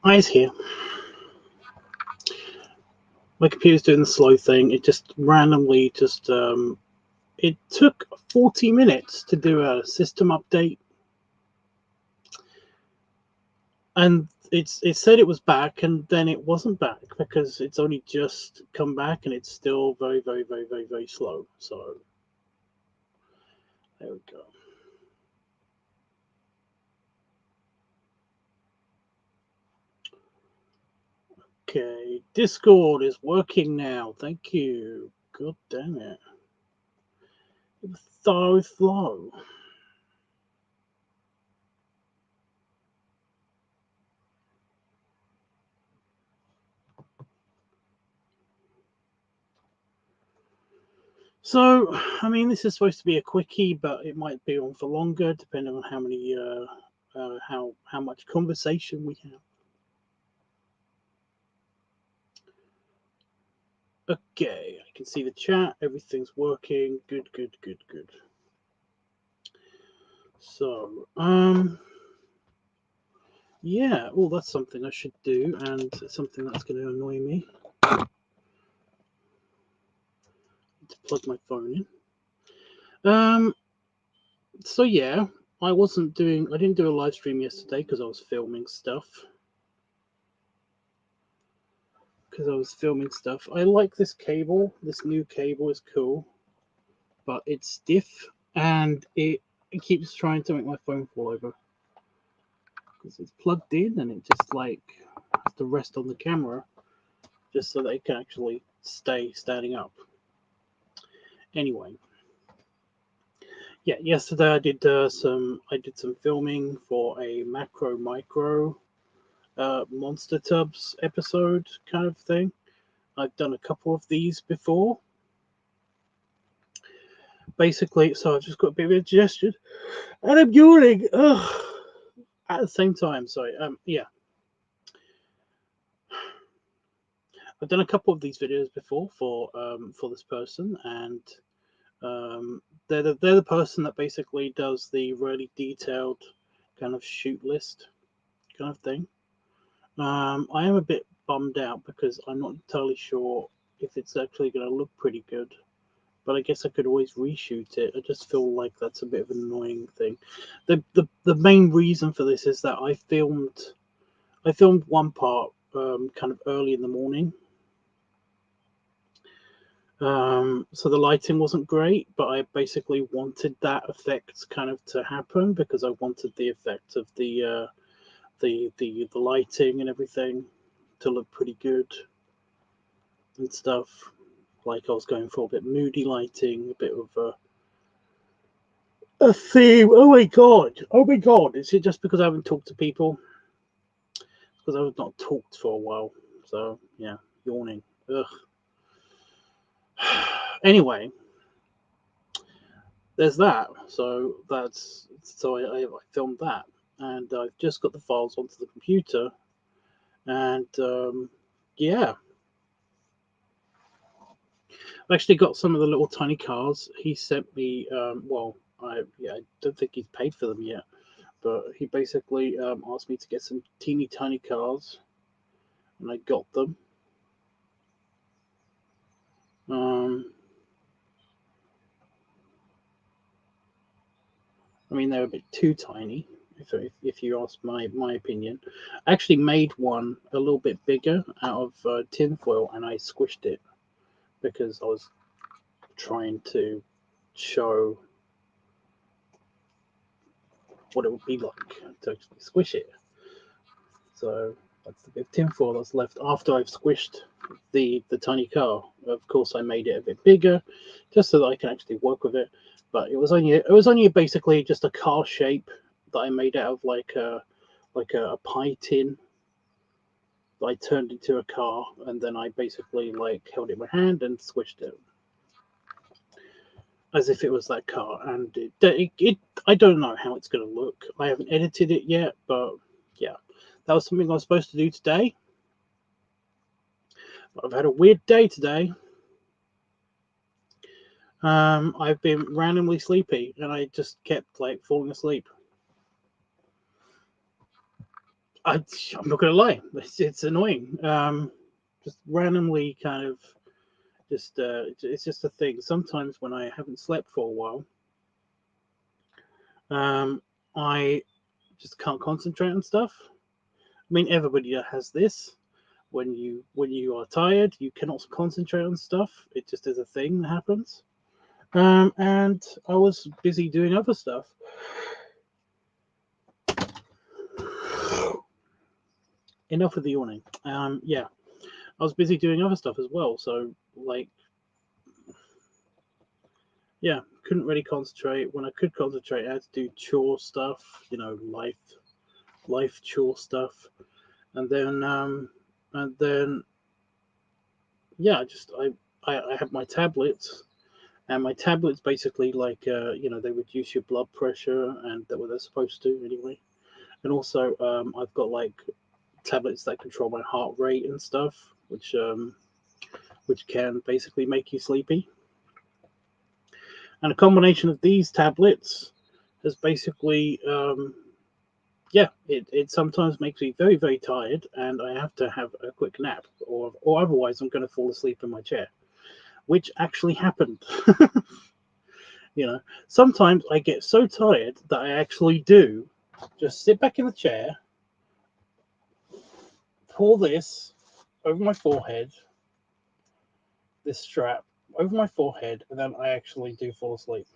Eyes here. My computer's doing the slow thing. It just randomly it took 40 minutes to do a system update. And it said it was back, and then it wasn't back because it's only just come back, and it's still very, very, very, very, very slow. So there we go. Okay, Discord is working now. Thank you. God damn it. It was so slow. So, I mean, this is supposed to be a quickie, but it might be on for longer, depending on how many, how much conversation we have. Okay, I can see the chat. Everything's working. Good, good, good, good. So, yeah. Well, that's something I should do, and something that's going to annoy me. To plug my phone in. So yeah, I didn't do a live stream yesterday because I was filming stuff. I like this cable. This new cable is cool, but it's stiff and it keeps trying to make my phone fall over because it's plugged in and it just like has to rest on the camera just so that it can actually stay standing up. Anyway, yeah, yesterday I did some filming for a macro micro monster tubs episode kind of thing. I've done a couple of these before. Basically, so I've just got a bit of indigestion and I'm yawning at the same time. Sorry. Yeah. I've done a couple of these videos before for this person, and they're the person that basically does the really detailed kind of shoot list kind of thing. I am a bit bummed out because I'm not entirely sure if it's actually going to look pretty good. But I guess I could always reshoot it. I just feel like that's a bit of an annoying thing. The main reason for this is that I filmed one part kind of early in the morning. So the lighting wasn't great, but I basically wanted that effect kind of to happen because I wanted the effect of the lighting and everything to look pretty good and stuff. Like I was going for a bit moody lighting, a bit of a theme. Oh my god! Is it just because I haven't talked to people? Because I've not talked for a while. So yeah, yawning. Ugh. Anyway, there's that. So I filmed that, and I've just got the files onto the computer, and yeah, I've actually got some of the little tiny cars. He sent me. I don't think he's paid for them yet, but he basically asked me to get some teeny tiny cars, and I got them. I mean, they're a bit too tiny, if you ask my opinion. I actually made one a little bit bigger out of tinfoil, and I squished it because I was trying to show what it would be like to actually squish it. So that's the bit of tinfoil that's left after I've squished the tiny car. Of course, I made it a bit bigger just so that I can actually work with it. But it was only basically just a car shape that I made out of like a pie tin that I turned into a car, and then I basically like held it in my hand and squished it as if it was that car. And it I don't know how it's going to look. I haven't edited it yet, but yeah, that was something I was supposed to do today. I've had a weird day today. I've been randomly sleepy, and I just kept like falling asleep. I'm not gonna lie, it's annoying. Just randomly kind of it's just a thing. Sometimes when I haven't slept for a while, I just can't concentrate on stuff. I mean, everybody has this. When you are tired, you cannot concentrate on stuff. It just is a thing that happens. And I was busy doing other stuff. Enough with the yawning. Yeah, I was busy doing other stuff as well. So like, yeah, couldn't really concentrate. When I could concentrate, I had to do chore stuff. You know, life chore stuff. And then yeah, I have my tablets, and my tablets basically like they reduce your blood pressure, and that what they're supposed to anyway. And also I've got like tablets that control my heart rate and stuff, which can basically make you sleepy. And a combination of these tablets has basically yeah, it sometimes makes me very, very tired, and I have to have a quick nap, or otherwise I'm going to fall asleep in my chair, which actually happened. Sometimes I get so tired that I actually do just sit back in the chair, pull this over my forehead, this strap over my forehead, and then I actually do fall asleep.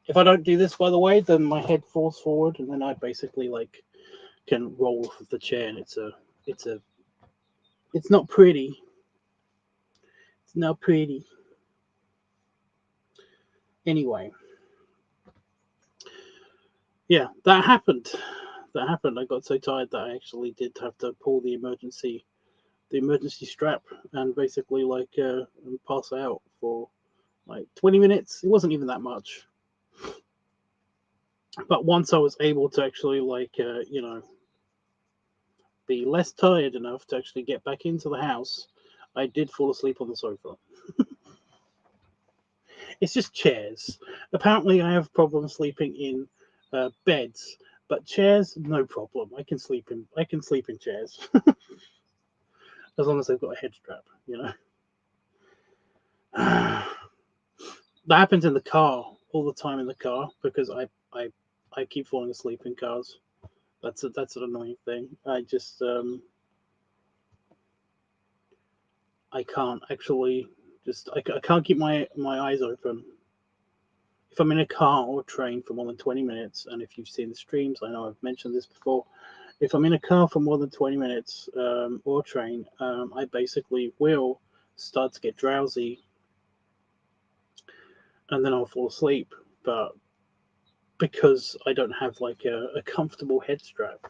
If I don't do this, by the way, then my head falls forward, and then I basically like can roll off of the chair, and it's not pretty. It's not pretty. Anyway, yeah, that happened. That happened. I got so tired that I actually did have to pull the emergency strap and basically like pass out for like 20 minutes. It wasn't even that much. But once I was able to actually like be less tired enough to actually get back into the house, I did fall asleep on the sofa. It's just chairs. Apparently, I have problems sleeping in beds, but chairs, no problem. I can sleep in chairs as long as I've got a head strap. That happens in the car all the time in the car because I keep falling asleep in cars. That's an annoying thing. I can't actually I can't keep my eyes open. If I'm in a car or train for more than 20 minutes, and if you've seen the streams, I know I've mentioned this before. If I'm in a car for more than 20 minutes or train, I basically will start to get drowsy, and then I'll fall asleep. But because I don't have like a comfortable head strap,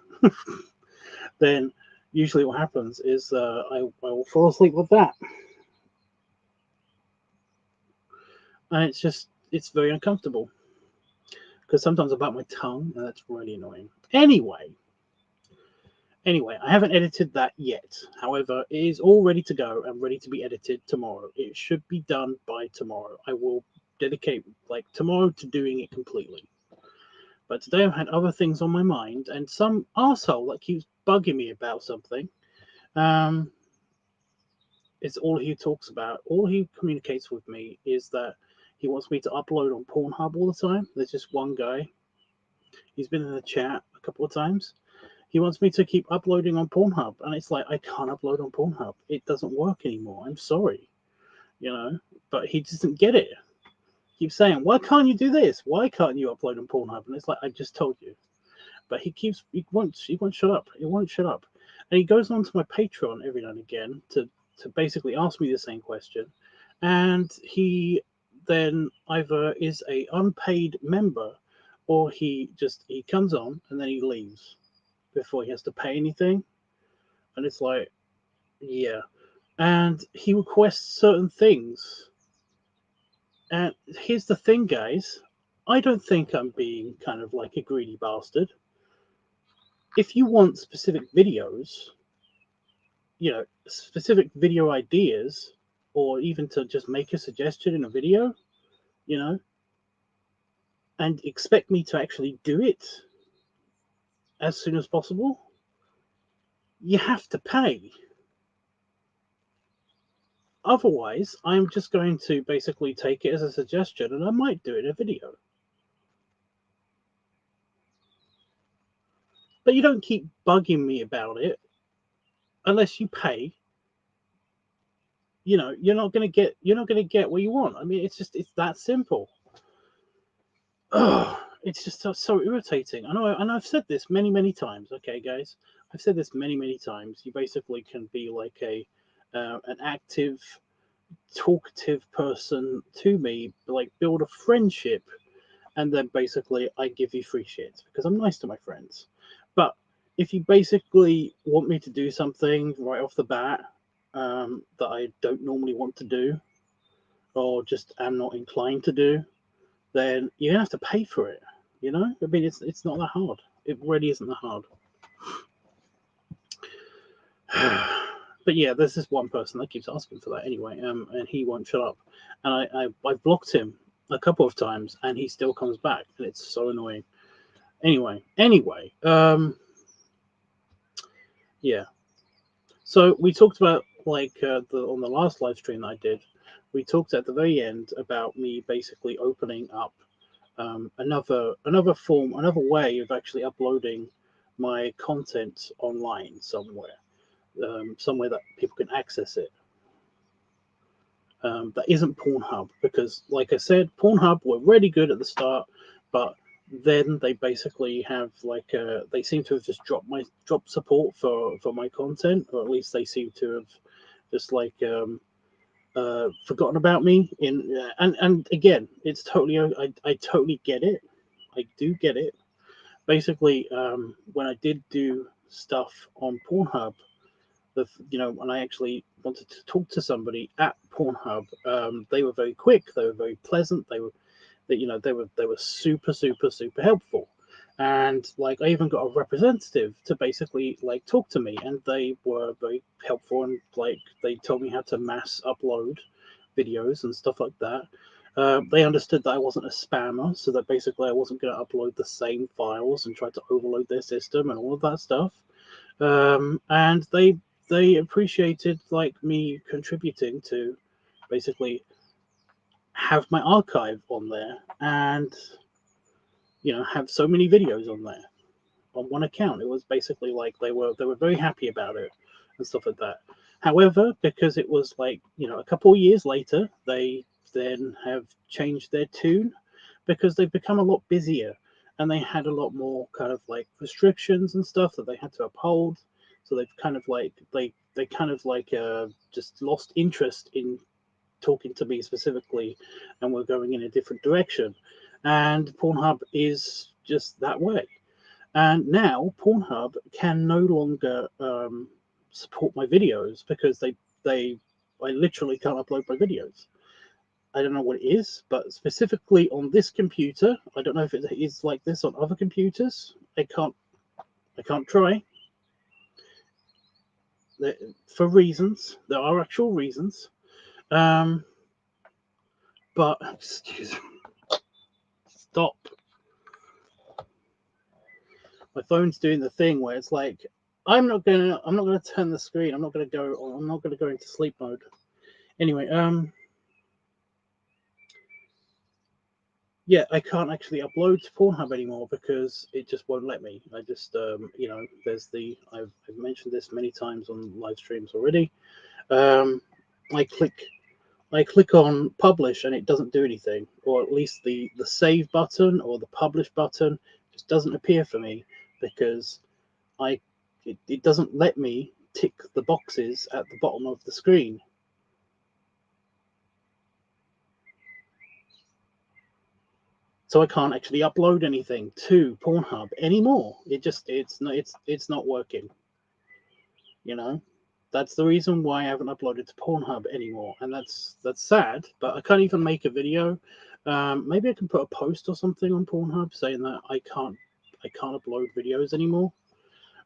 then usually what happens is I will fall asleep with that. And it's very uncomfortable because sometimes I bite my tongue, and that's really annoying. Anyway, I haven't edited that yet. However, it is all ready to go and ready to be edited tomorrow. It should be done by tomorrow. I will dedicate like tomorrow to doing it completely. But today I've had other things on my mind, and some arsehole that keeps bugging me about something. It's all he talks about. All he communicates with me is that he wants me to upload on Pornhub all the time. There's just one guy. He's been in the chat a couple of times. He wants me to keep uploading on Pornhub, and it's like I can't upload on Pornhub. It doesn't work anymore. I'm sorry, but he doesn't get it. He keeps saying, "Why can't you do this? Why can't you upload on Pornhub?" And it's like I just told you. But he won't shut up. He won't shut up, and he goes on to my Patreon every now and again to basically ask me the same question, and he then either is a unpaid member or he comes on and then he leaves before he has to pay anything. And it's like, yeah. And he requests certain things. And here's the thing, guys. I don't think I'm being kind of like a greedy bastard. If you want specific videos, specific video ideas, or even to just make a suggestion in a video, and expect me to actually do it as soon as possible, you have to pay. Otherwise, I'm just going to basically take it as a suggestion, and I might do it in a video. But you don't keep bugging me about it unless you pay. You know, you're not gonna get what you want. I mean, it's that simple. Ugh, it's just so irritating. I know, and I've said this many times. Okay, guys, I've said this many times. You basically can be like an active, talkative person to me, like build a friendship, and then basically I give you free shit because I'm nice to my friends. But if you basically want me to do something right off the bat that I don't normally want to do, or just am not inclined to do, then you're gonna have to pay for it. You know, I mean, it's not that hard. It really isn't that hard. But yeah, there's this one person that keeps asking for that anyway, and he won't shut up. And I blocked him a couple of times, and he still comes back, and it's so annoying. Anyway, yeah. So we talked about like on the last live stream that I did. We talked at the very end about me basically opening up another way of actually uploading my content online somewhere, somewhere that people can access it. That isn't Pornhub, because, like I said, Pornhub were really good at the start, but then they basically have like they seem to have just dropped support for my content, or at least they seem to have just like forgotten about me. And again, it's totally I totally get it. I do get it. Basically, when I did do stuff on Pornhub, when I actually wanted to talk to somebody at Pornhub, they were very quick. They were very pleasant. They were super helpful. And like I even got a representative to basically like talk to me, and they were very helpful, and like they told me how to mass upload videos and stuff like that. They understood that I wasn't a spammer, so that basically I wasn't going to upload the same files and try to overload their system and all of that stuff. And they appreciated like me contributing to basically have my archive on there, and have so many videos on there on one account. It was basically like they were very happy about it and stuff like that. However, because it was like a couple of years later, they then have changed their tune because they've become a lot busier, and they had a lot more kind of like restrictions and stuff that they had to uphold. So they've kind of like they kind of like just lost interest in talking to me specifically, and we're going in a different direction. And Pornhub is just that way. And now Pornhub can no longer support my videos because I literally can't upload my videos. I don't know what it is, but specifically on this computer, I don't know if it is like this on other computers. I can't try. For reasons, there are actual reasons. But excuse me. Stop. My phone's doing the thing where it's like I'm not gonna turn the screen. I'm not gonna go into sleep mode. Anyway, yeah, I can't actually upload to Pornhub anymore because it just won't let me. I just there's I've mentioned this many times on live streams already. I click on publish and it doesn't do anything, or at least the save button or the publish button just doesn't appear for me because it doesn't let me tick the boxes at the bottom of the screen. So I can't actually upload anything to Pornhub anymore. It's not working. That's the reason why I haven't uploaded to Pornhub anymore, and that's sad. But I can't even make a video. Maybe I can put a post or something on Pornhub saying that I can't upload videos anymore.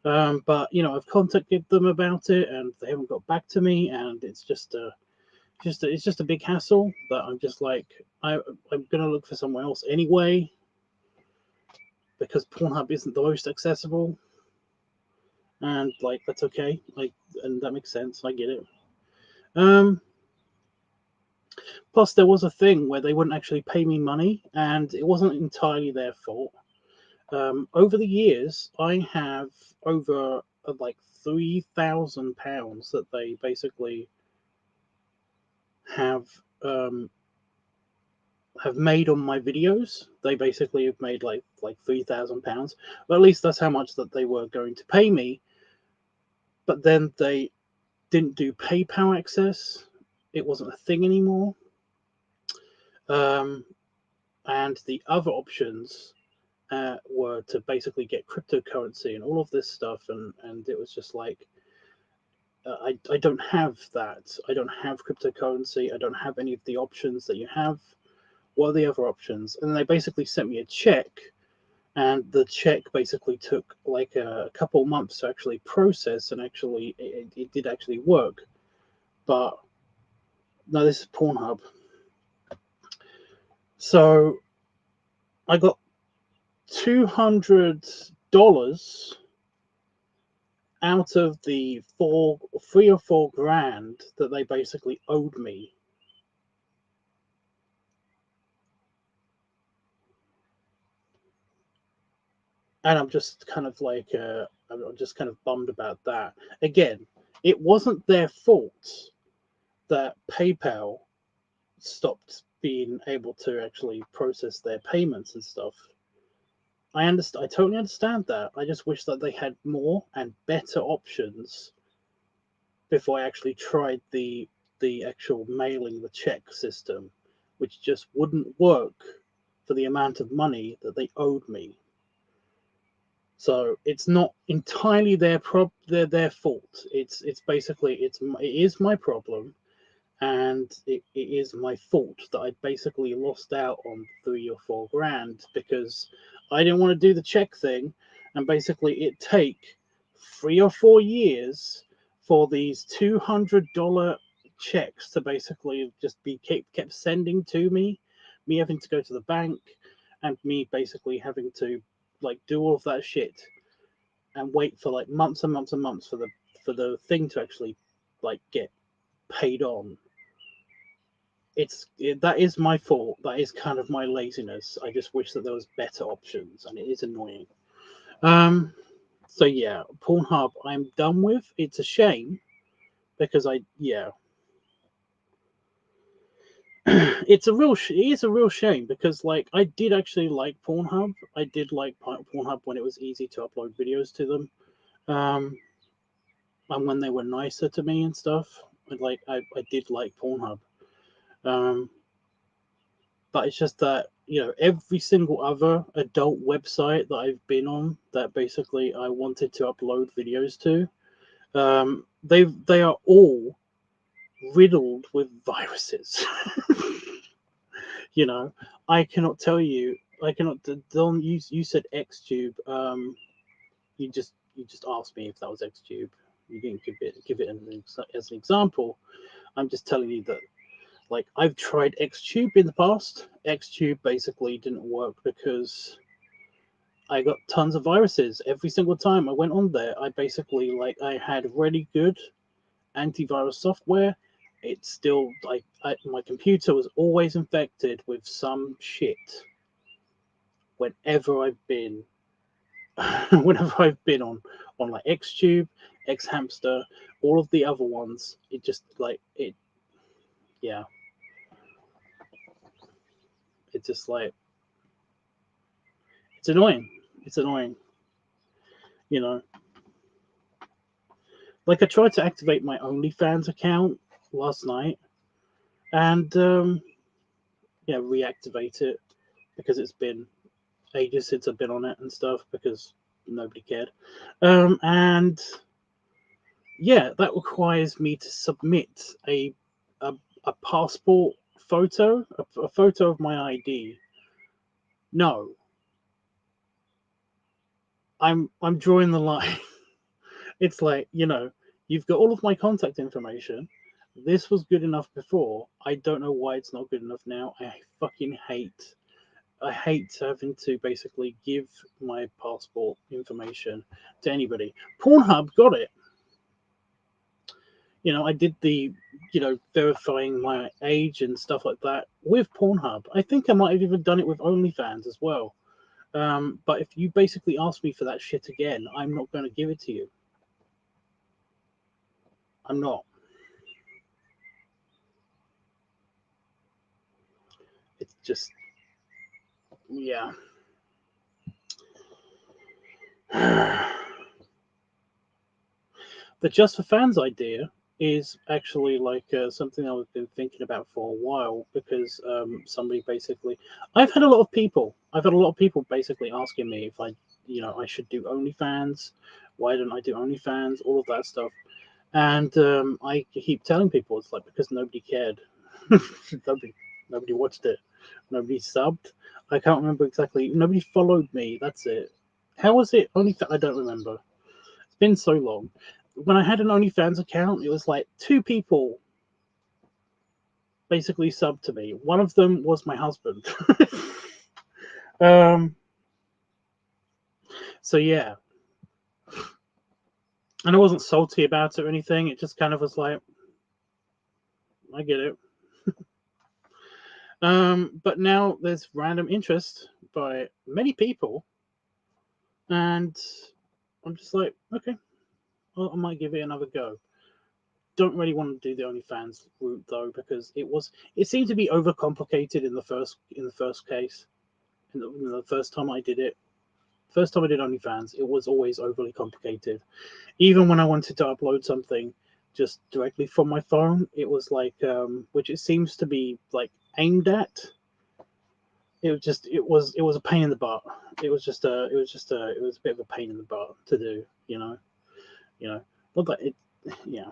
But I've contacted them about it, and they haven't got back to me, and it's just a big hassle. But I'm just like I'm gonna look for somewhere else anyway. because Pornhub isn't the most accessible, and like that's okay, like, and that makes sense. I get it. Plus, there was a thing where they wouldn't actually pay me money, and it wasn't entirely their fault. Over the years, I have over like £3,000 that they basically have made on my videos. They basically have made like £3,000. Well, at least that's how much that they were going to pay me. But then they didn't do PayPal access. It wasn't a thing anymore. And the other options were to basically get cryptocurrency and all of this stuff, and it was just like, I don't have that. I don't have cryptocurrency. I don't have any of the options that you have. What are the other options? And they basically sent me a check, and the check basically took like a couple months to actually process, and actually it did actually work. But no, this is Pornhub. So I got $200 out of the 3 or 4 grand that they basically owed me. And I'm just kind of like, I'm just kind of bummed about that. Again, it wasn't their fault that PayPal stopped being able to actually process their payments and stuff. I understand. I totally understand that. I just wish that they had more and better options before I actually tried the actual mailing the check system, which just wouldn't work for the amount of money that they owed me. So it's not entirely their fault. It's basically it is my problem, and it is my fault that I basically lost out on 3 or 4 grand because I didn't want to do the check thing, and basically it take 3 or 4 years for these $200 checks to basically just be kept sending to me having to go to the bank, and me basically having to like do all of that shit and wait for like months and months and months for the thing to actually like get paid on. That is my fault. That is kind of my laziness. I just wish that there was better options, and it is annoying. So yeah, Pornhub I'm done with. It's a shame because it is a real shame because like I did actually like Pornhub. I did like Pornhub when it was easy to upload videos to them, and when they were nicer to me and stuff. I did like Pornhub, but it's just that every single other adult website that I've been on that basically I wanted to upload videos to, they are all riddled with viruses. I cannot tell you. I cannot. Don, you said XTube. You just asked me if that was XTube. You didn't give it as an example. I'm just telling you that, like, I've tried XTube in the past. XTube basically didn't work because I got tons of viruses every single time I went on there. I basically I had really good antivirus software. It's still my computer was always infected with some shit whenever I've been on like XTube, XHamster, all of the other ones. It just yeah. It's just it's annoying. It's annoying. Like I tried to activate my OnlyFans account last night and reactivate it because it's been ages since I've been on it and stuff because nobody cared. And yeah, that requires me to submit a passport photo, a photo of my ID. No, I'm drawing the line. It's like, you've got all of my contact information. This was good enough before. I don't know why it's not good enough now. I fucking hate I hate having to basically give my passport information to anybody. Pornhub got it. I did the, verifying my age and stuff like that with Pornhub. I think I might have even done it with OnlyFans as well. But if you basically ask me for that shit again, I'm not going to give it to you. I'm not. It's just, yeah. The Just for Fans idea is actually like something I've been thinking about for a while because somebody basically, I've had a lot of people basically asking me if I should do OnlyFans. Why don't I do OnlyFans? All of that stuff. And I keep telling people it's like because nobody cared. nobody watched it. Nobody subbed. I can't remember exactly. Nobody followed me. That's it. How was it? I don't remember. It's been so long. When I had an OnlyFans account, it was like 2 people basically subbed to me. One of them was my husband. So yeah. And I wasn't salty about it or anything. It just kind of was like, I get it. But now there's random interest by many people, and I'm just like, okay, well, I might give it another go. Don't really want to do the OnlyFans route though because it seemed to be overcomplicated in the first case. In the first time I did it, first time I did OnlyFans, it was always overly complicated. Even when I wanted to upload something just directly from my phone, it was like, which it seems to be like aimed at. It was a pain in the butt. It was a bit of a pain in the butt to do. Not that it, yeah.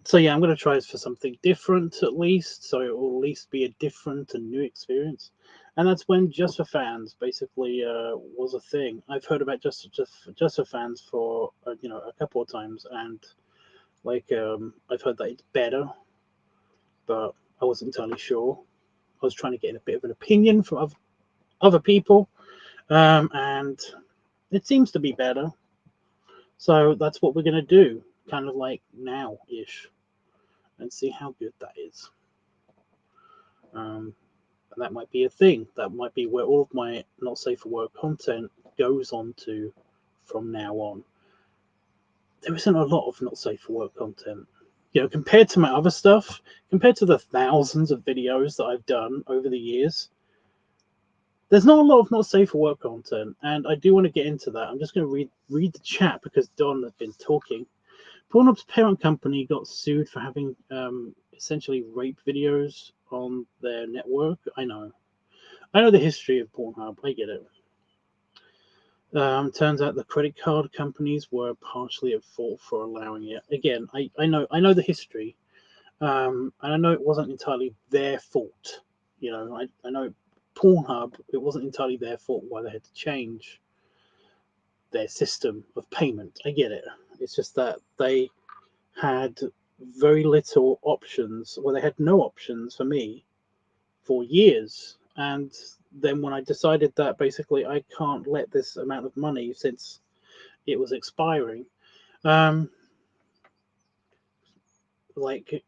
So yeah, I'm going to try this for something different at least, so it will at least be a different and new experience. And that's when Just for Fans basically was a thing. I've heard about Just for Fans for a couple of times, and like I've heard that it's better, but I wasn't entirely sure. I was trying to get a bit of an opinion from other people, and it seems to be better. So that's what we're going to do, kind of like now-ish, and see how good that is. And that might be a thing. That might be where all of my not safe for work content goes on to from now on. There isn't a lot of not safe for work content. Compared to my other stuff, compared to the thousands of videos that I've done over the years, there's not a lot of not safe for work content, and I do want to get into that. I'm just going to read the chat because Don has been talking. Pornhub's parent company got sued for having essentially rape videos on their network. I know the history of Pornhub. I get it. Turns out the credit card companies were partially at fault for allowing it. Again, I know the history, and I know it wasn't entirely their fault. I know Pornhub, it wasn't entirely their fault why they had to change their system of payment. I get it. It's just that they had very little options, well, they had no options for me for years. And then when I decided that basically I can't let this amount of money, since it was expiring, like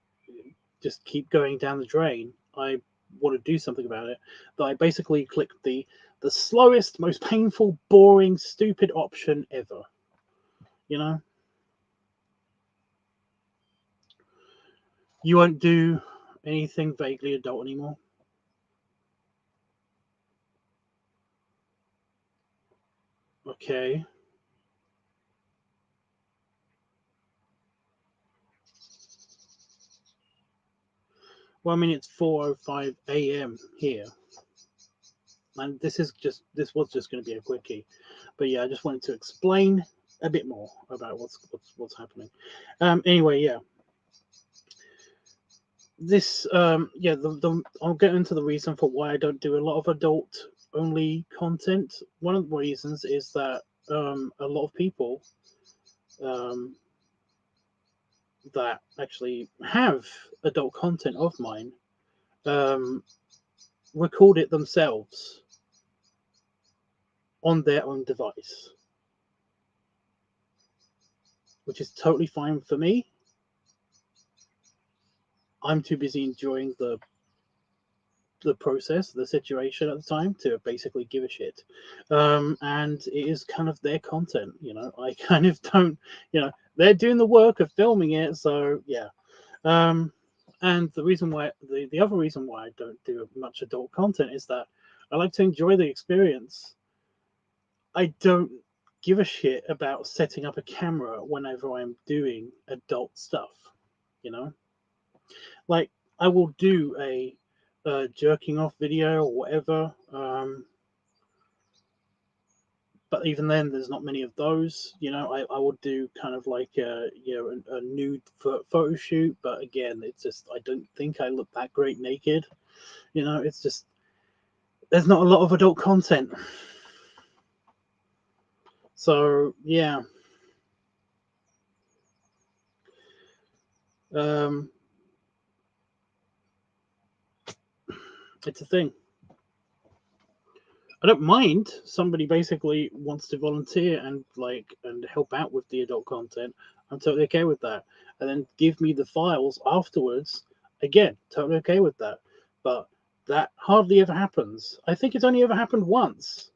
just keep going down the drain, I want to do something about it. That I basically clicked the slowest, most painful, boring, stupid option ever. You won't do anything vaguely adult anymore. Okay. Well, I mean, it's 4:05 a.m. here, and this was just going to be a quickie, but yeah, I just wanted to explain a bit more about what's happening. Anyway, yeah, this I'll get into the reason for why I don't do a lot of adult only content. One of the reasons is that a lot of people that actually have adult content of mine record it themselves on their own device, which is totally fine for me. I'm too busy enjoying the process, the situation at the time to basically give a shit. And it is kind of their content, I kind of don't, they're doing the work of filming it. So yeah. And the reason why, the other reason why I don't do much adult content is that I like to enjoy the experience. I don't give a shit about setting up a camera whenever I'm doing adult stuff, like I will do a jerking off video or whatever, but even then there's not many of those. I would do kind of like a nude photo shoot, but again, it's just I don't think I look that great naked. It's just there's not a lot of adult content. So yeah. It's a thing. I don't mind somebody basically wants to volunteer and help out with the adult content. I'm totally okay with that. And then give me the files afterwards. Again, totally okay with that. But that hardly ever happens. I think it's only ever happened once,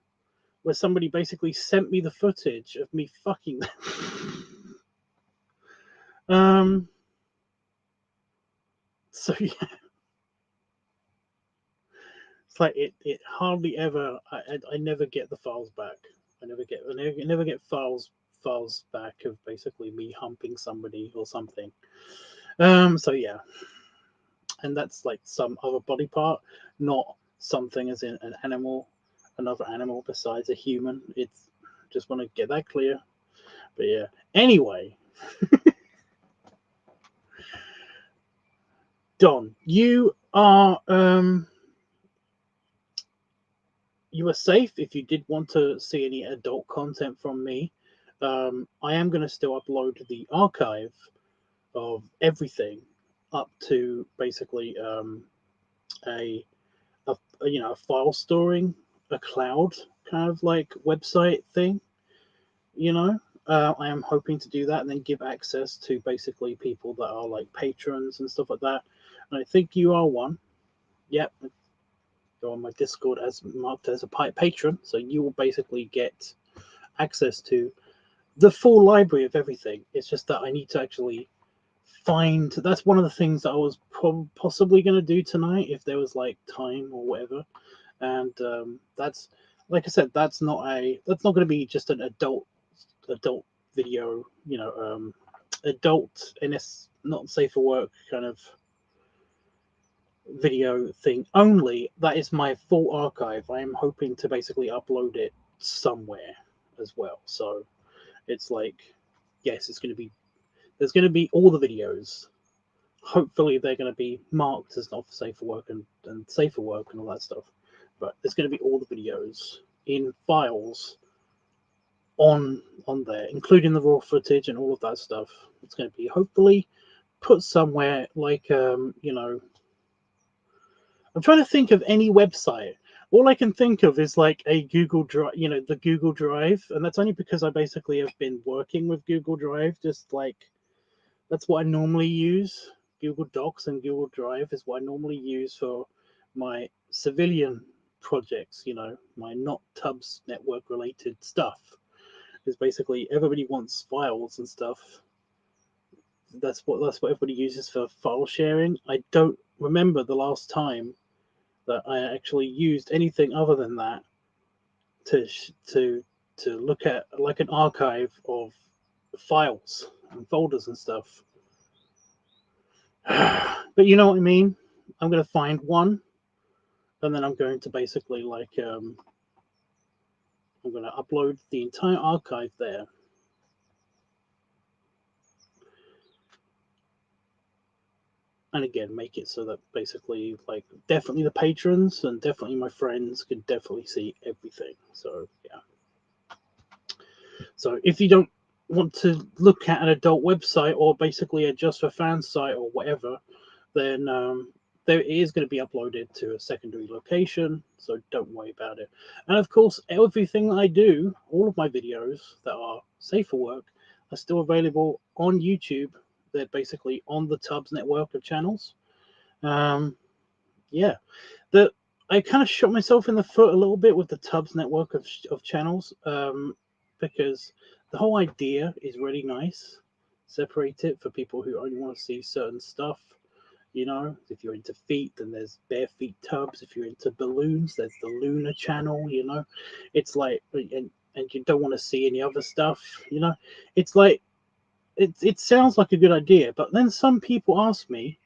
where somebody basically sent me the footage of me fucking them. So yeah. It's like it hardly ever. I never get the files back. I never get files back of basically me humping somebody or something. So yeah, and that's like some other body part, not something as in an animal, another animal besides a human. It's just want to get that clear. But yeah. Anyway, Don, you are you are safe if you did want to see any adult content from me. I am going to still upload the archive of everything up to basically a a file storing, a cloud kind of like website thing. I am hoping to do that and then give access to basically people that are like patrons and stuff like that. And I think you are one. Yep. Go on my Discord as marked as a patron, so you will basically get access to the full library of everything. It's just that I need to actually find. That's one of the things that I was possibly going to do tonight if there was like time or whatever. And that's, like I said, that's not going to be just an adult video. Adult and it's not safe for work kind of video thing only. That is my full archive. I am hoping to basically upload it somewhere as well. So it's like, yes, there's going to be all the videos. Hopefully they're going to be marked as not safe for work and safe for work and all that stuff. But there's going to be all the videos in files on there, including the raw footage and all of that stuff. It's going to be hopefully put somewhere like I'm trying to think of any website. All I can think of is like a Google Drive, the Google Drive. And that's only because I basically have been working with Google Drive. Just like, that's what I normally use. Google Docs and Google Drive is what I normally use for my civilian projects, my not Tubbs network related stuff. Is basically everybody wants files and stuff. That's what everybody uses for file sharing. I don't remember the last time that I actually used anything other than that to look at like an archive of files and folders and stuff. But you know what I mean? I'm going to find one, and then I'm going to basically I'm going to upload the entire archive there. And again, make it so that basically definitely the patrons and definitely my friends could definitely see everything. So yeah. So if you don't want to look at an adult website or basically a just for fans site or whatever, then there is going to be uploaded to a secondary location, so don't worry about it. And of course, everything I do, all of my videos that are safe for work, are still available on YouTube. They're basically on the Tubbs network of channels. Yeah, I kind of shot myself in the foot a little bit with the Tubbs network of channels, because the whole idea is really nice. Separate it for people who only want to see certain stuff. You know, if you're into feet, then there's bare feet Tubbs. If you're into balloons, there's the Lunar channel. You know, it's like, and you don't want to see any other stuff. You know, it's like it sounds like a good idea, but then some people ask me,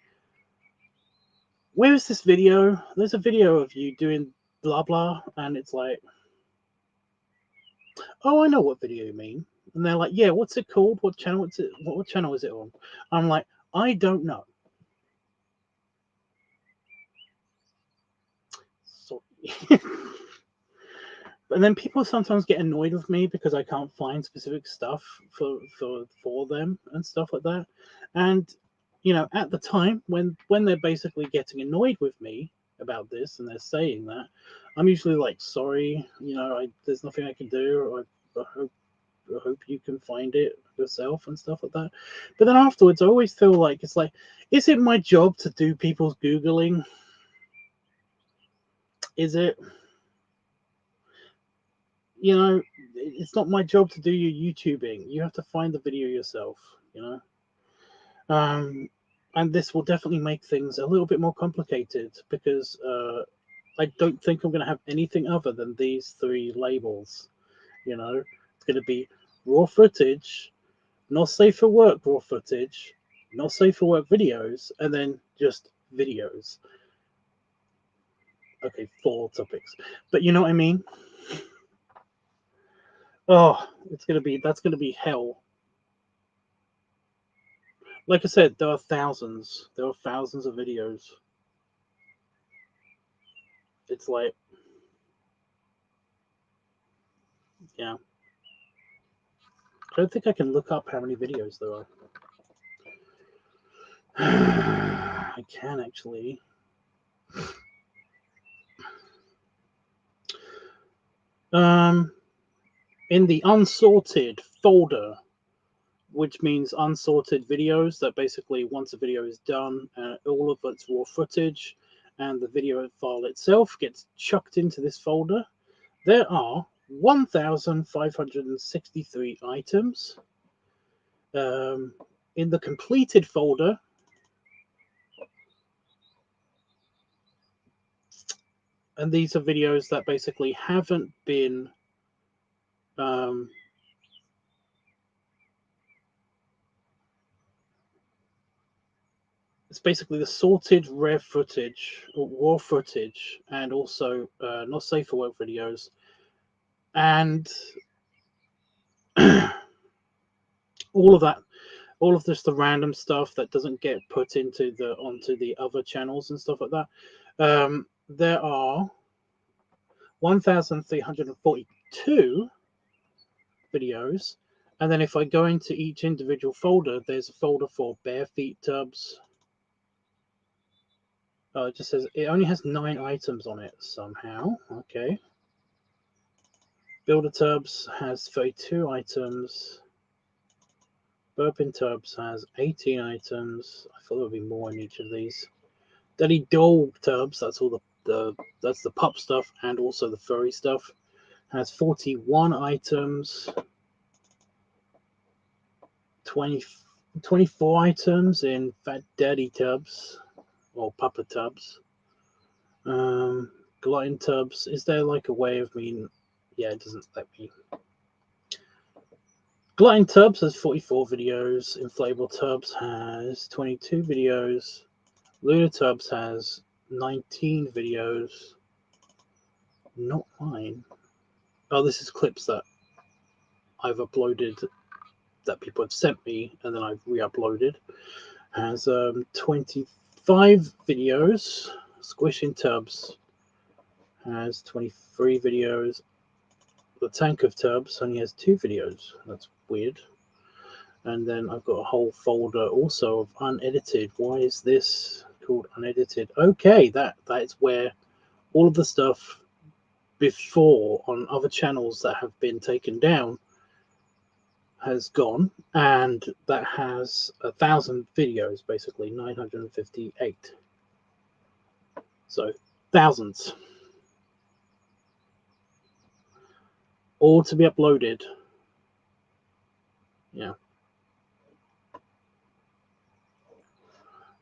where is this video? There's a video of you doing blah blah, and it's like, oh, I know what video you mean. And they're like, yeah, what's it called? What channel? What channel is it on? I'm like, I don't know. So, and then people sometimes get annoyed with me because I can't find specific stuff for them and stuff like that. And you know, at the time when they're basically getting annoyed with me about this and they're saying that, I'm usually like, sorry, you know, there's nothing I can do. I hope you can find it yourself and stuff like that. But then afterwards, I always feel like it's like, is it my job to do people's Googling? Is it? You know, it's not my job to do your YouTubing. You have to find the video yourself, you know. And this will definitely make things a little bit more complicated because I don't think I'm going to have anything other than these three labels. You know, it's going to be raw footage, not safe for work raw footage, not safe for work videos, and then just videos. Okay, 4 topics, but you know what I mean. Oh, that's gonna be hell. Like I said, there are thousands of videos. It's like, yeah. I don't think I can look up how many videos there are. I can actually. In the unsorted folder, which means unsorted videos, that basically once a video is done, all of its raw footage and the video file itself gets chucked into this folder. There are 1,563 items. In the completed folder, and these are videos that basically haven't been it's basically the sorted rare footage or raw footage, and also not safe for work videos, and all of that, all of just the random stuff that doesn't get put onto the other channels and stuff like that. There are 1,342 videos, and then if I go into each individual folder, there's a folder for bare feet Tubbs. It just says it only has 9 items on it somehow. Okay. Builder Tubbs has 32 items. Burping Tubbs has 18 items. I thought there would be more in each of these. Daddy Doll Tubbs, that's all that's the pup stuff and also the furry stuff, has 41 items. 24 items in Fat Daddy Tubbs or Papa Tubbs. Glutton Tubbs, is there like a way of me? Yeah, it doesn't let me. Glutton Tubbs has 44 videos. Inflatable Tubbs has 22 videos. Lunar Tubbs has 19 videos. Not mine. Oh, this is clips that I've uploaded that people have sent me and then I've re-uploaded. Has 25 videos. Squishing Tubbs has 23 videos. The Tank of Tubbs only has 2 videos. That's weird. And then I've got a whole folder also of unedited. Why is this called unedited. Okay, that's where all of the stuff before on other channels that have been taken down has gone, and that has 1,000 videos, basically 958. So thousands, all to be uploaded. Yeah.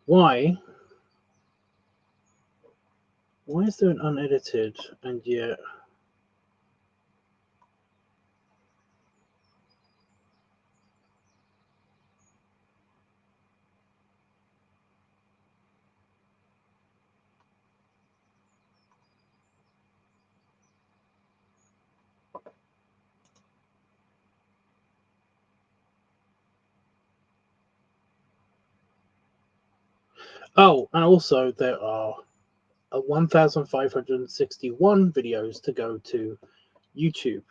Why is there an unedited and yet? Oh, and also there are 1,561 videos to go to YouTube.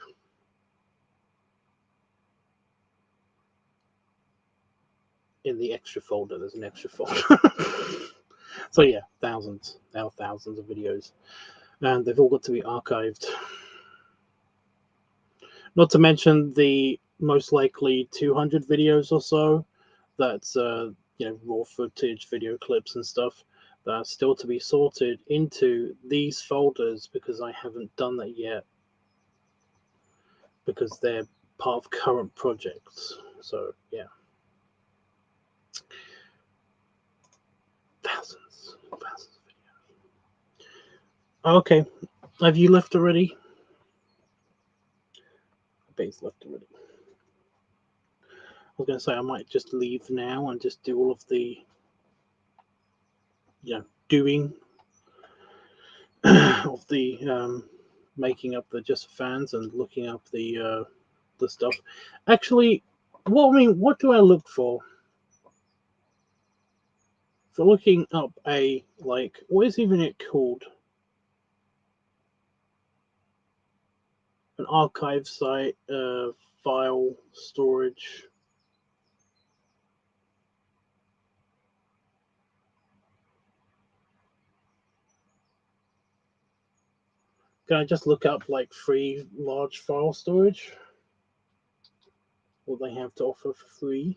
In the extra folder, there's an extra folder. So yeah, thousands of videos, and they've all got to be archived. Not to mention the most likely 200 videos or so that's raw footage, video clips and stuff that are still to be sorted into these folders, because I haven't done that yet, because they're part of current projects. So yeah, thousands of videos. Okay, have you left already? I bet he's left already. I was going to say I might just leave now and just do all of the doing of the making up the just fans and looking up the stuff. Actually, what do I look for looking up a, like, what is even it called? An archive site, file storage. Can I just look up like free large file storage? What they have to offer for free?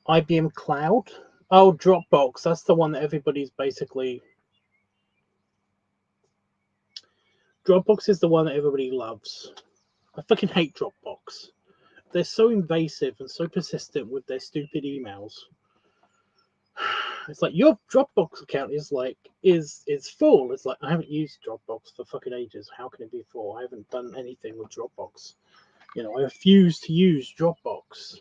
IBM Cloud? Oh, Dropbox. That's the one that everybody's basically... Dropbox is the one that everybody loves. I fucking hate Dropbox. They're so invasive and so persistent with their stupid emails. It's like, your Dropbox account is full. It's like, I haven't used Dropbox for fucking ages. How can it be full? I haven't done anything with Dropbox. I refuse to use Dropbox.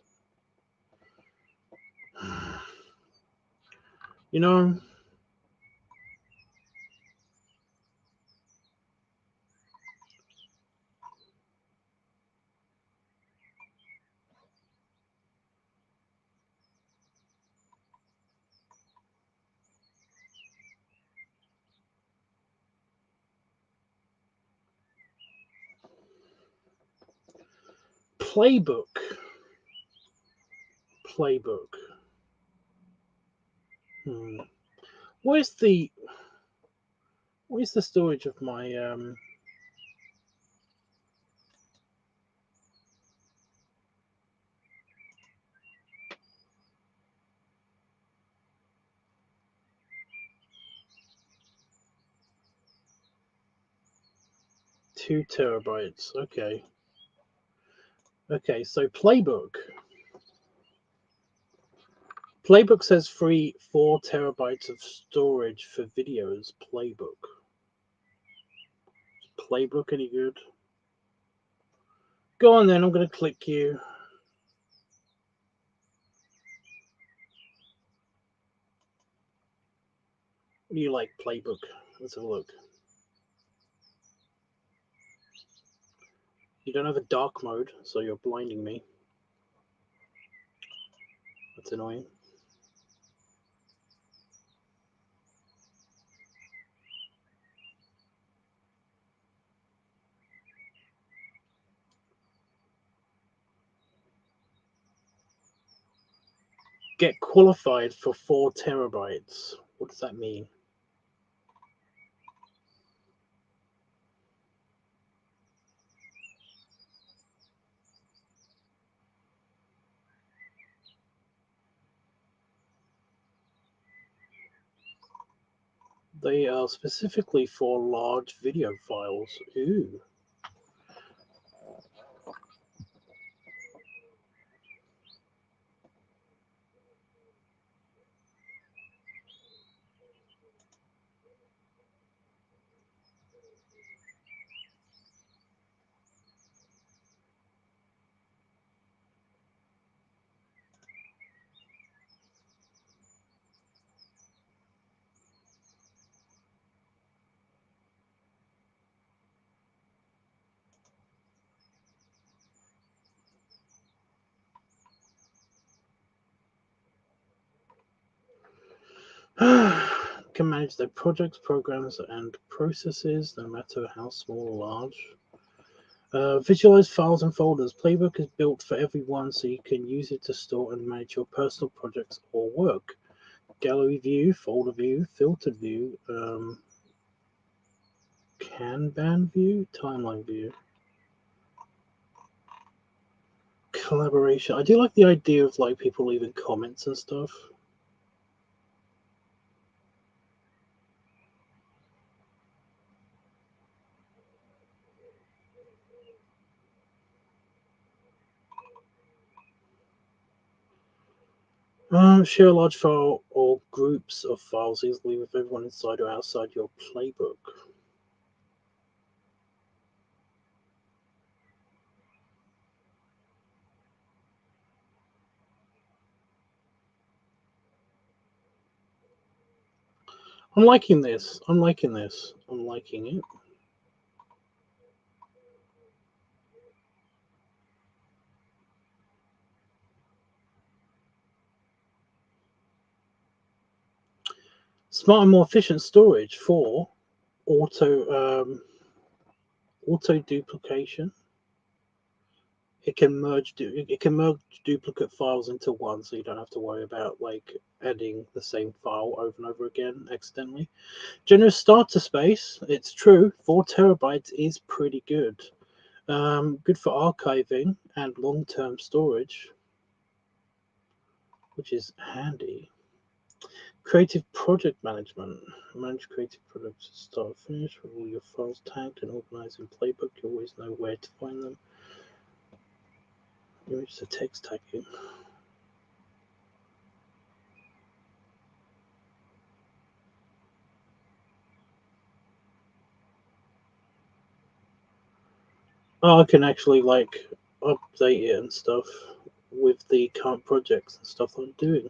Playbook. Where's the storage of my 2 terabytes? Okay, so Playbook says free 4 terabytes of storage for videos. Playbook any good? Go on then, I'm going to click you. What do you like, Playbook? Let's have a look. You don't have a dark mode, so you're blinding me. That's annoying. get qualified for 4 terabytes. What does that mean? They are specifically for large video files. Ooh. Can manage their projects, programs, and processes, no matter how small or large. Visualize files and folders. Playbook is built for everyone, so you can use it to store and manage your personal projects or work. Gallery view, folder view, filtered view, Kanban view, timeline view. Collaboration. I do like the idea of like people leaving comments and stuff. Share a large file or groups of files easily with everyone inside or outside your playbook. I'm liking this. I'm liking this. I'm liking it. Smart and more efficient storage for auto duplication. It can merge duplicate files into one, so you don't have to worry about like adding the same file over and over again accidentally. Generous starter space. It's true. 4 terabytes is pretty good. Good for archiving and long-term storage, which is handy. Creative project management. Manage creative projects start to finish with all your files tagged and organized in Playbook. You always know where to find them. Image to text tagging. Oh, I can actually like update it and stuff with the current projects and stuff I'm doing.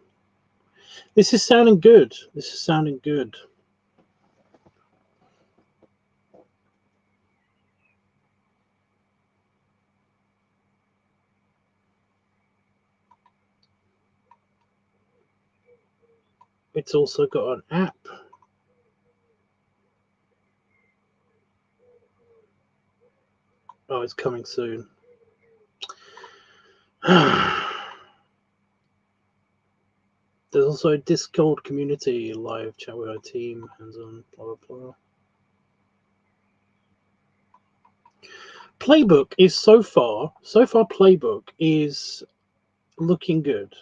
This is sounding good. This is sounding good. It's also got an app. Oh, it's coming soon. There's also a Discord community, live chat with our team, hands-on, blah blah blah. Playbook is so far Playbook is looking good.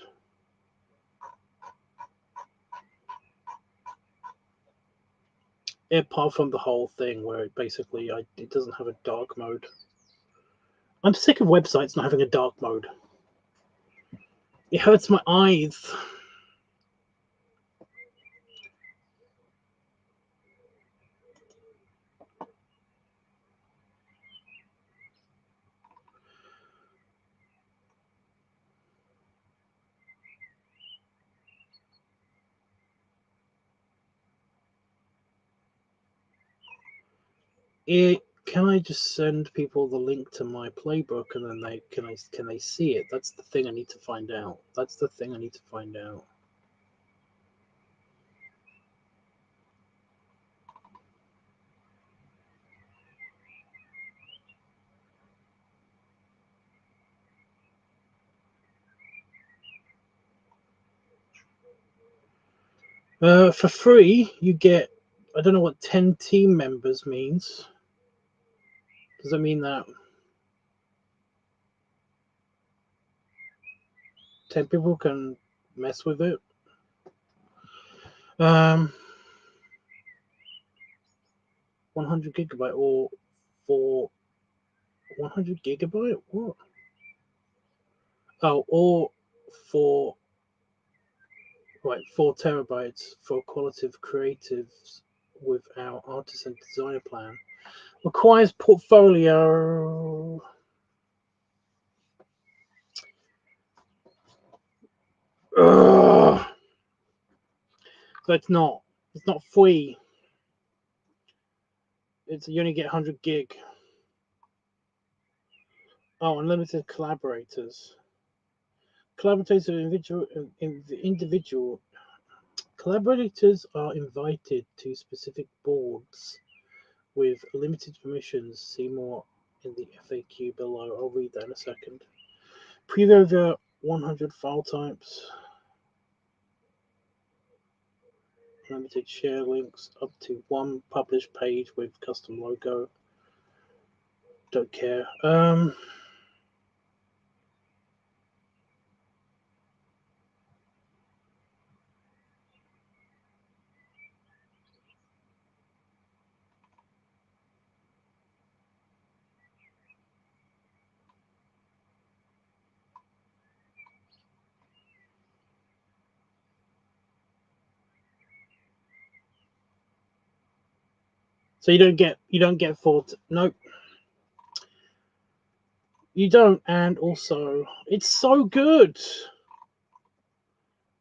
Apart from the whole thing where it basically it doesn't have a dark mode. I'm sick of websites not having a dark mode. It hurts my eyes. Can I just send people the link to my playbook and then they can they see it? That's the thing I need to find out. That's the thing I need to find out. For free, you get, I don't know what 10 team members means. Does that mean that 10 people can mess with it? 100 gigabyte or for 100 gigabyte? What? Oh, or for, right, 4 terabytes for qualitative creatives with our artisan designer plan. Requires portfolio. Ugh. So it's not free. It's, you only get 100 gig. Oh, unlimited collaborators. Collaborators are individual. Collaborators are invited to specific boards with limited permissions. See more in the FAQ below. I'll read that in a second. Preview over 100 file types. Limited share links up to 1 published page with custom logo. Don't care. So you don't get 4. Nope. You don't, and also it's so good.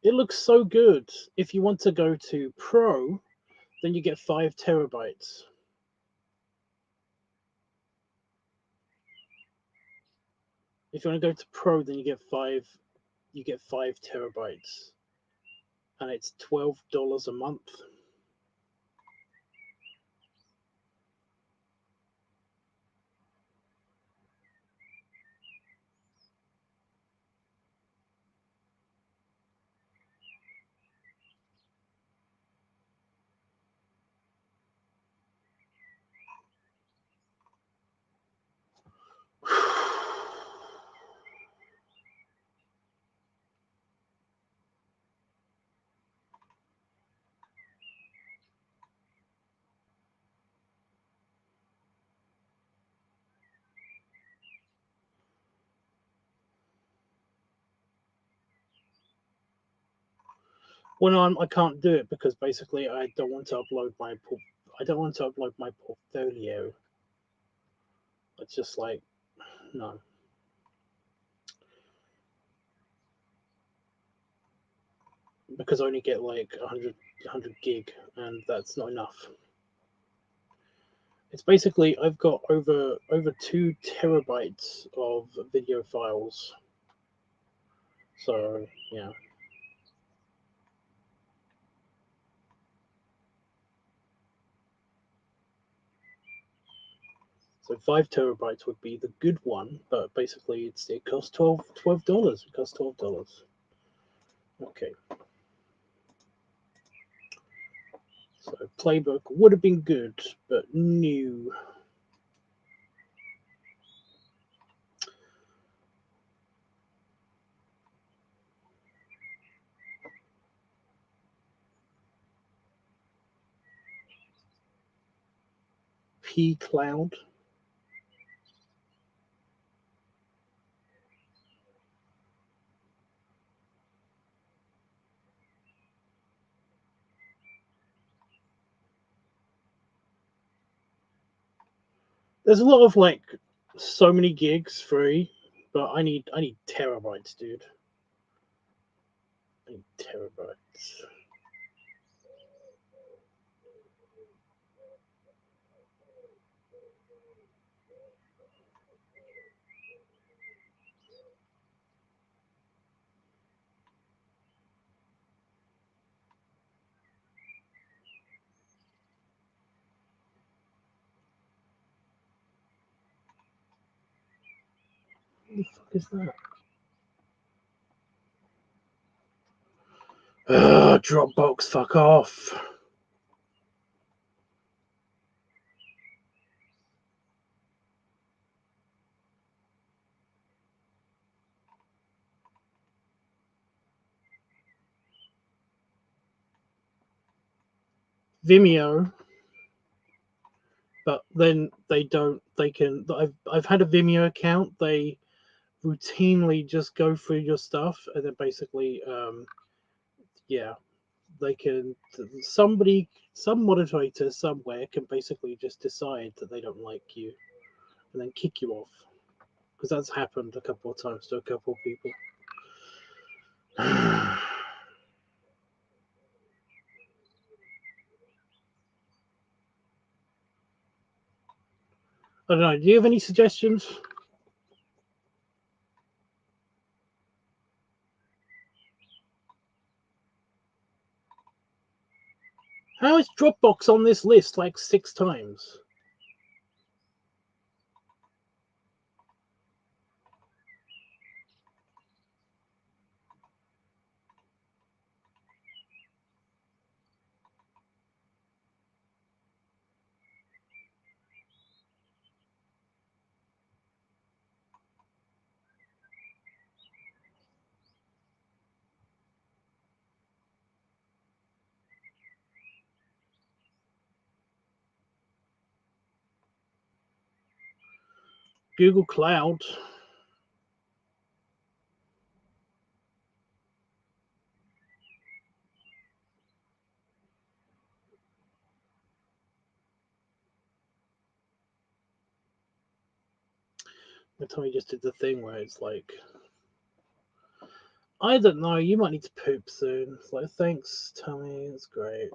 It looks so good. If you want to go to Pro, then you get 5 terabytes. If you want to go to Pro, then you get 5 terabytes. And it's $12 a month. Well, no, I can't do it because basically I don't want to upload my portfolio. It's just like, no. Because I only get like 100 gig, and that's not enough. It's basically, I've got over 2 terabytes of video files. So yeah. So 5 terabytes would be the good one, but basically it costs $12. It costs $12. Okay. So playbook would have been good, but new. P Cloud. There's a lot of like so many gigs free, but I need terabytes, dude. I need terabytes. What the fuck is that? Dropbox, fuck off. Vimeo, but then they don't. They can. I've had a Vimeo account. They routinely just go through your stuff and then basically, yeah, they can. Some moderator somewhere can basically just decide that they don't like you and then kick you off, because that's happened a couple of times to a couple of people. I don't know. Do you have any suggestions? How is Dropbox on this list like 6 times? Google Cloud. The Tommy just did the thing where it's like, I don't know, you might need to poop soon. It's like, thanks, Tommy, it's great.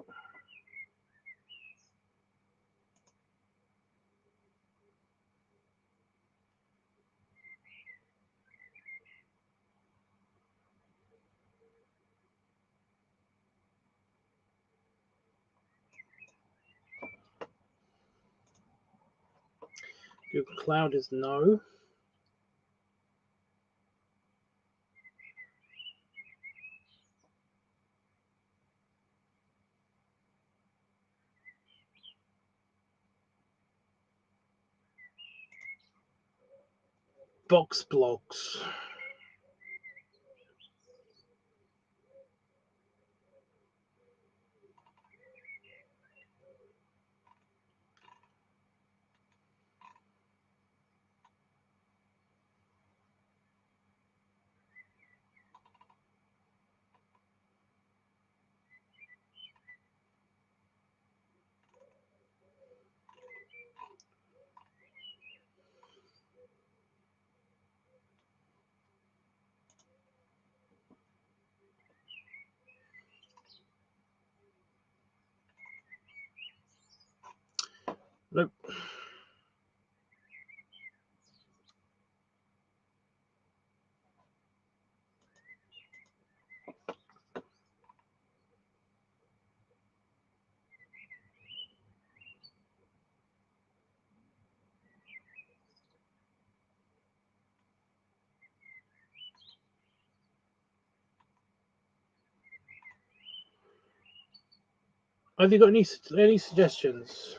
Google Cloud is no. Box blocks. Nope. Have you got any suggestions?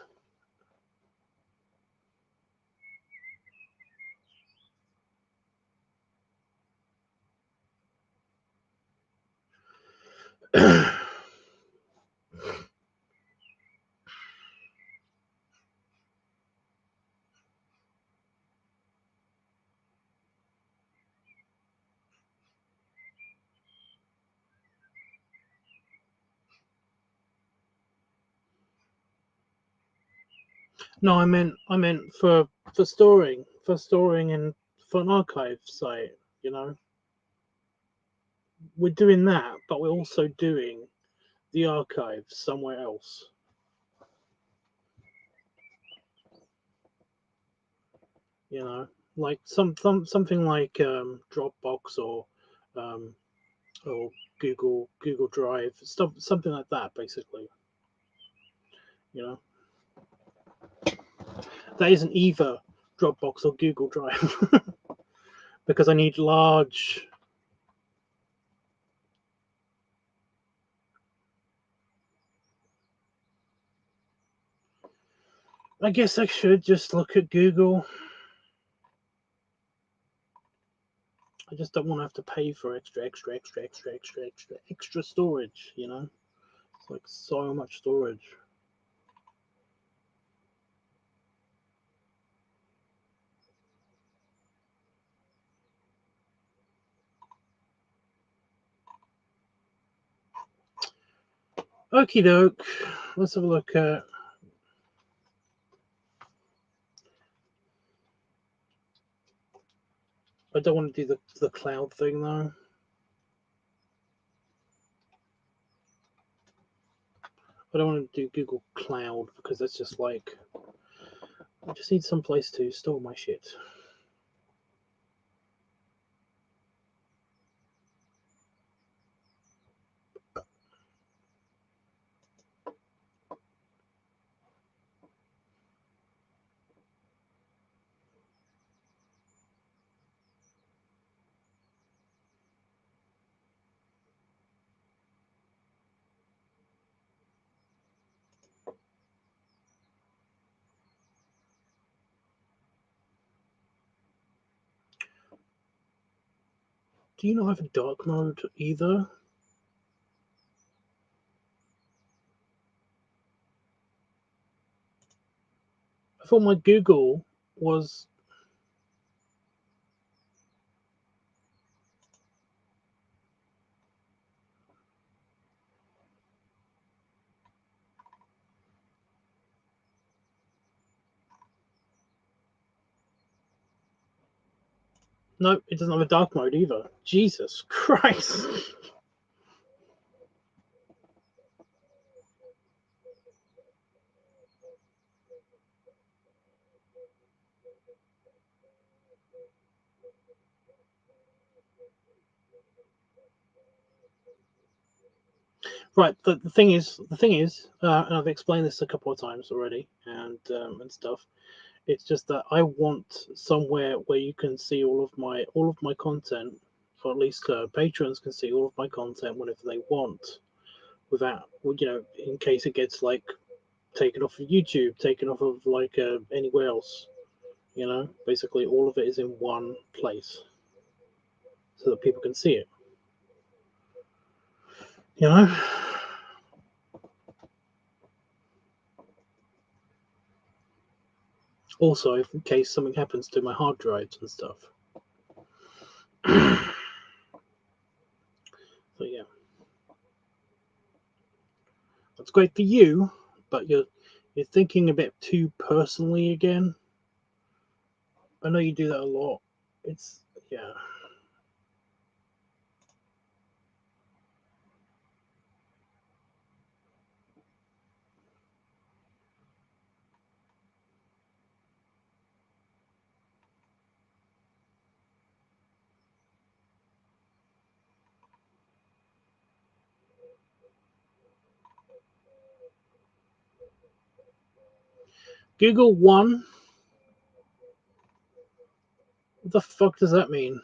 No, I meant for storing, and for an archive site. You know, we're doing that, but we're also doing the archive somewhere else. You know, like something like Dropbox um, or Google Drive, stuff, something like that, basically. You know, that isn't either Dropbox or Google Drive because I need large. I guess I should just look at Google. I just don't want to have to pay for extra storage, you know? It's like so much storage. Okie doke. Let's have a look at. I don't want to do the cloud thing though. I don't want to do Google Cloud because that's just like, I just need some place to store my shit. Do you not have a dark mode either? I thought my Google was. No, it doesn't have a dark mode either. Jesus Christ. Right, the thing is, and I've explained this a couple of times already, and stuff. It's just that I want somewhere where you can see all of my content, or at least patrons can see all of my content whenever they want, without, you know, in case it gets like taken off of YouTube, taken off of like anywhere else. You know, basically all of it is in one place, so that people can see it. You know. Also, if in case something happens to my hard drives and stuff. So yeah, that's great for you, but you're thinking a bit too personally again. I know you do that a lot. It's yeah. Google One. What the fuck does that mean?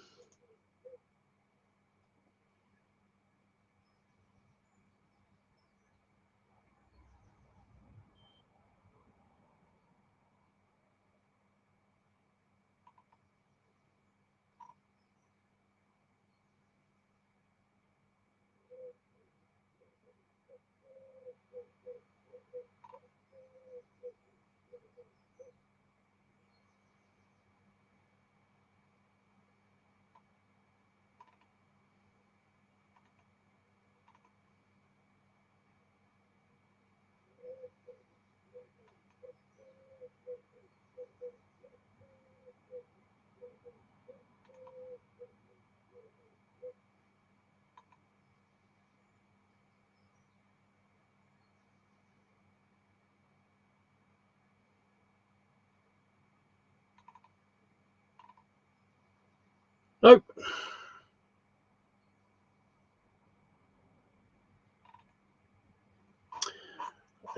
Nope.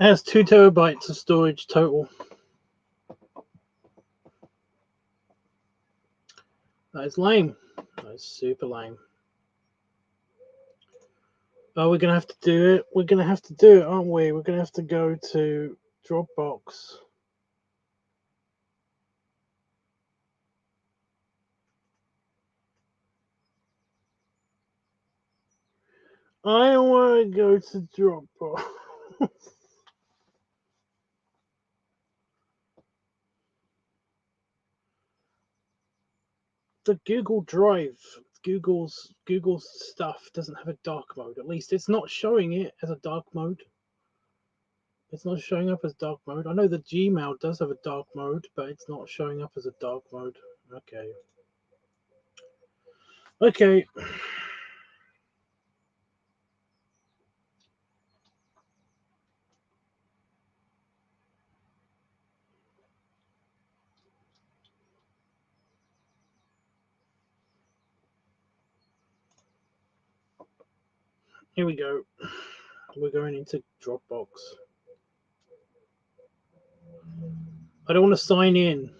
It has 2 terabytes of storage total. That is lame. That is super lame. Oh, we're gonna have to do it. We're gonna have to do it, aren't we? We're gonna have to go to Dropbox. I want to go to Dropbox. The Google Drive, Google's stuff doesn't have a dark mode. At least it's not showing it as a dark mode. It's not showing up as dark mode. I know the Gmail does have a dark mode, but it's not showing up as a dark mode. Okay. Okay. Here we go. We're going into Dropbox. I don't want to sign in.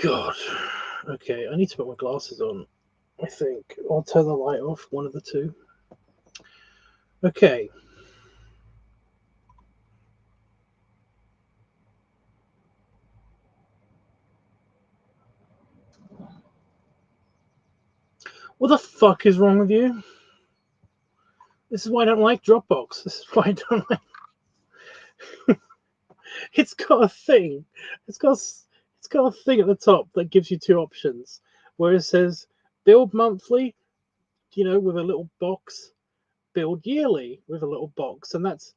God. Okay, I need to put my glasses on. I think I'll turn the light off. One of the two. Okay. What the fuck is wrong with you? This is why I don't like Dropbox. This is why I don't like. It's got a thing. It's got a thing at the top that gives you two options, where it says build monthly, with a little box, build yearly with a little box, and that's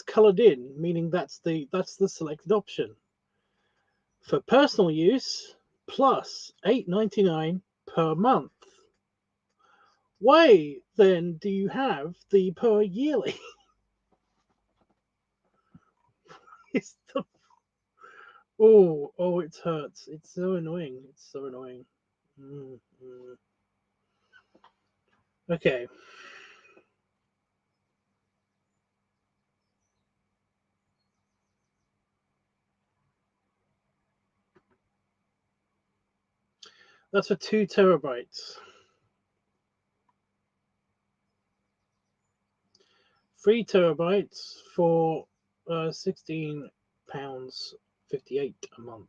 colored in, meaning that's the selected option. For personal use, plus $8.99 per month. Why then do you have the per yearly? It's the oh, it hurts. It's so annoying. It's so annoying. Mm. Okay. That's for 2 terabytes. 3 terabytes for £16.58 a month.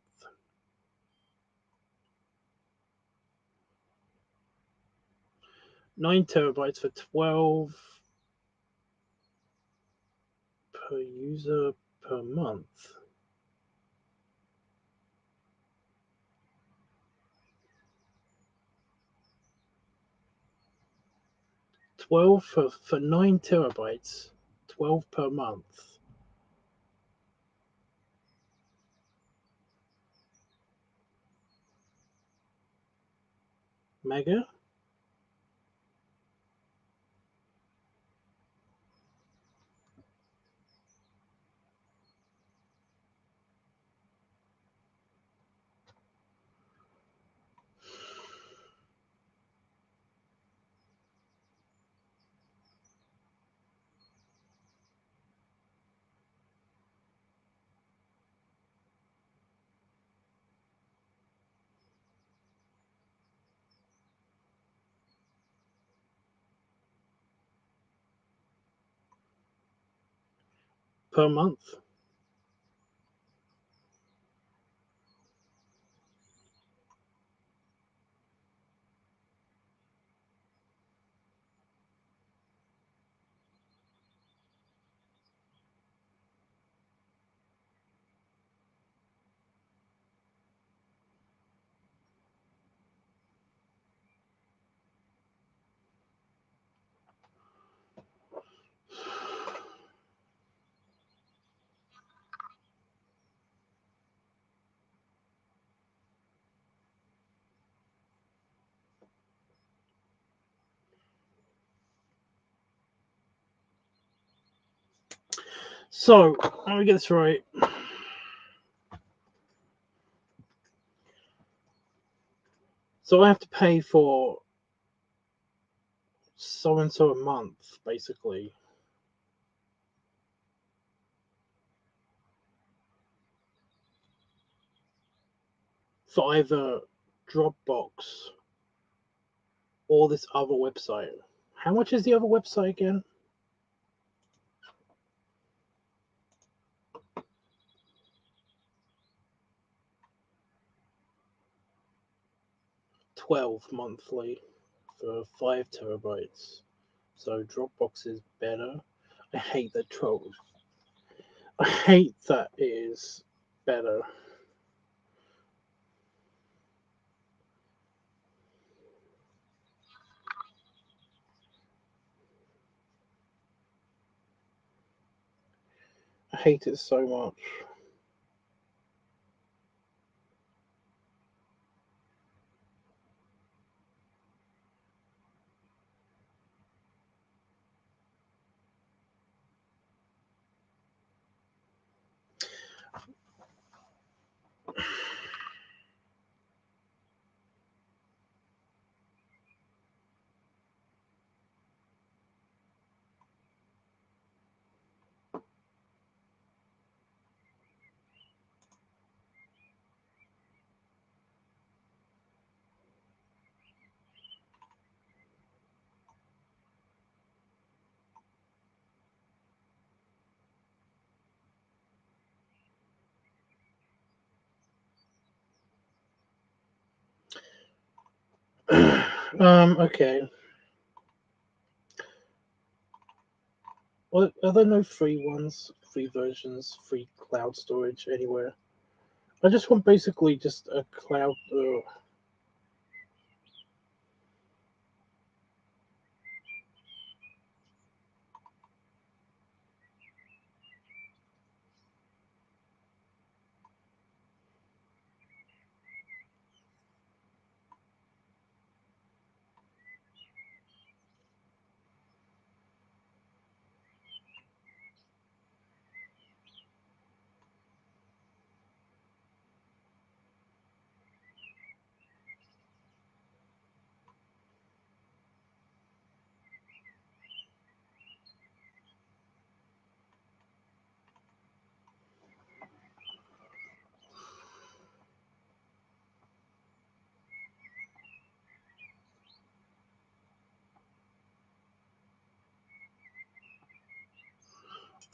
9 terabytes for 12 per user per month. $12 for 9 terabytes, 12 per month. Mega? Per month. So let me get this right. So I have to pay for so and so a month, basically. For either Dropbox or this other website. How much is the other website again? $12 monthly for 5 terabytes. So Dropbox is better. I hate that troll. I hate that it is better. I hate it so much. Okay. Well, are there no free ones, free versions, free cloud storage anywhere? I just want basically just a cloud.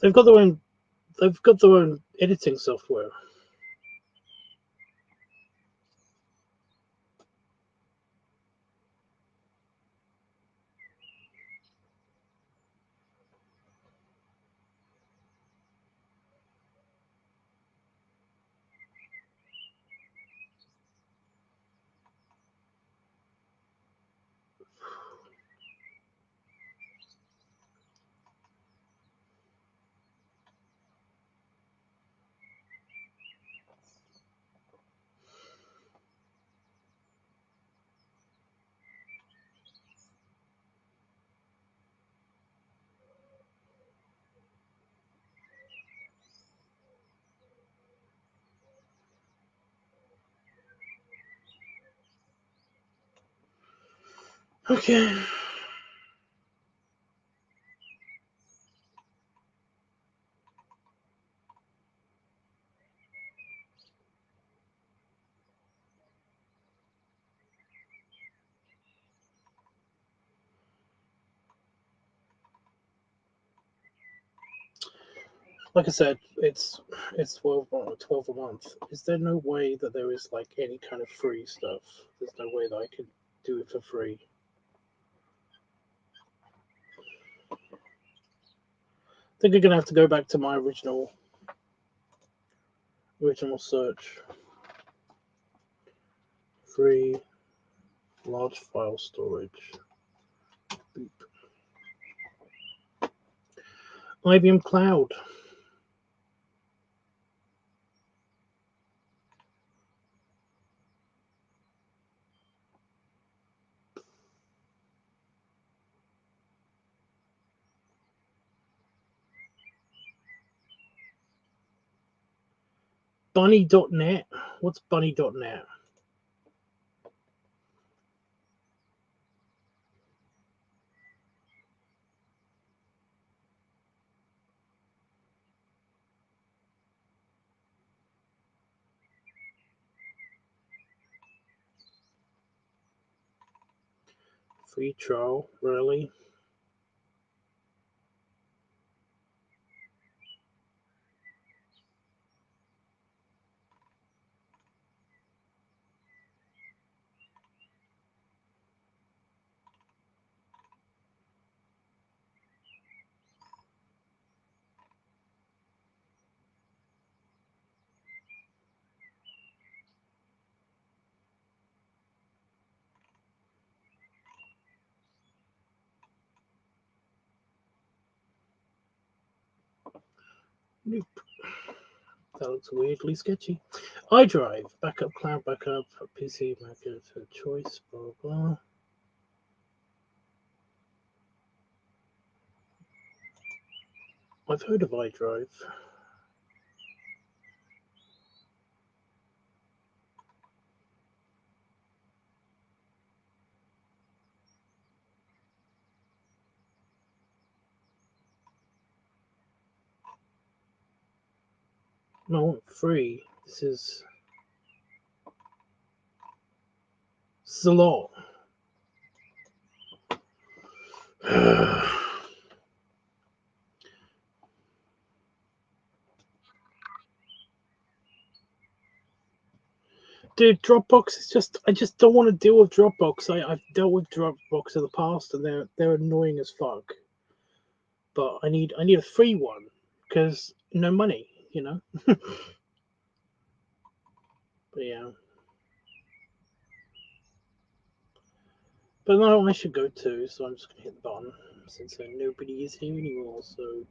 They've got their own. They've got their own editing software. Okay. Like I said, it's 12 a month. Is there no way that there is like any kind of free stuff? There's no way that I could do it for free. I think I'm gonna have to go back to my original search. Free large file storage. Boop. IBM Cloud. Bunny.net. What's Bunny.net? Free trial, really? Nope. That looks weirdly sketchy. iDrive, backup, cloud backup, PC, Mac, choice, blah, blah. I've heard of iDrive. No, I want free. This is a lot. Dude, Dropbox is I just don't want to deal with Dropbox. I've dealt with Dropbox in the past and they're annoying as fuck. But I need a free one because no money, you know. But yeah. But no, I should go too, so I'm just gonna hit the button since nobody is here anymore. So